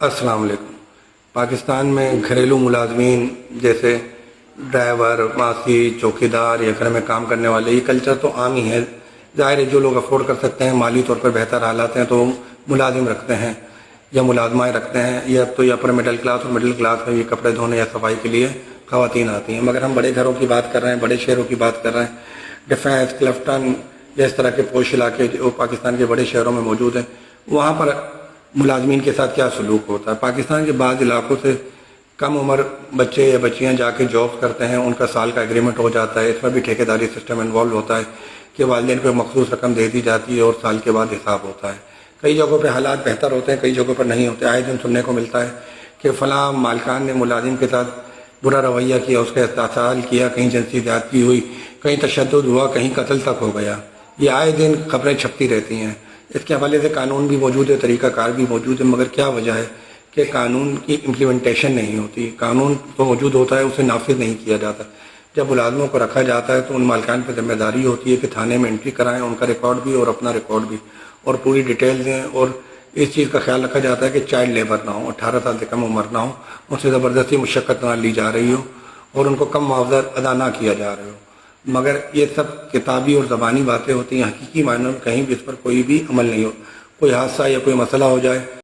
अस्सलाम वालेकुम। पाकिस्तान में घरेलू मुलाजमीन जैसे ड्राइवर, मासी, चौकीदार या घर में काम करने वाले, ये कल्चर तो आम ही है। ज़ाहिर है जो लोग अफोर्ड कर सकते हैं, माली तौर पर बेहतर हालात हैं, तो मुलाजिम रखते हैं या मुलाजमाएँ रखते हैं, या तो या अपर मिडिल क्लास और मिडिल क्लास में ये कपड़े धोने या सफाई के लिए ख़वातीन आती हैं। मगर हम बड़े घरों की बात कर रहे हैं, बड़े शहरों की बात कर रहे हैं, डिफेंस, क्लिफ्टन या इस तरह के पोश इलाके जो पाकिस्तान के बड़े शहरों में मौजूद हैं, वहाँ पर मुलाजमीन के साथ क्या सलूक होता है। पाकिस्तान के बाद इलाकों से कम उम्र बच्चे या बच्चियां जाके जॉब करते हैं, उनका साल का एग्रीमेंट हो जाता है। इसमें भी ठेकेदारी सिस्टम इन्वॉल्व होता है कि वालिदैन को मखसूस रकम दे दी जाती है और साल के बाद हिसाब होता है। कई जगहों पे हालात बेहतर होते हैं, कई जगहों पर नहीं होते। आए दिन सुनने को मिलता है कि फ़लाँ मालिकान ने मुलाजिम के साथ बुरा रवैया किया, उसका इस्तेहसाल किया, कहीं जिनसी ज़्यादती हुई, कहीं तशद्दुद हुआ, कहीं कत्ल तक हो गया। ये आए दिन खबरें छपती रहती हैं। इसके हवाले से कानून भी मौजूद है, तरीक़ाकार भी मौजूद है, मगर क्या वजह है कि कानून की इम्प्लीमेंटेशन नहीं होती। कानून तो मौजूद होता है, उसे नाफिज नहीं किया जाता। जब मुलाजमों को रखा जाता है तो उन मालिकान पर जिम्मेदारी होती है कि थाने में एंट्री कराएं, उनका रिकॉर्ड भी और अपना रिकॉर्ड भी, और पूरी डिटेल दें। और इस चीज़ का ख्याल रखा जाता है कि चाइल्ड लेबर ना हो, 18 साल से कम उम्र ना हो, उनसे ज़बरदस्ती मुशक्क़त ना ली जा रही हो और उनको कम मुआवजा अदा ना किया जा रहा हो। मगर ये सब किताबी और ज़बानी बातें होती हैं, हकीकी मायनों में कहीं भी इस पर कोई भी अमल नहीं हो। कोई हादसा या कोई मसला हो जाए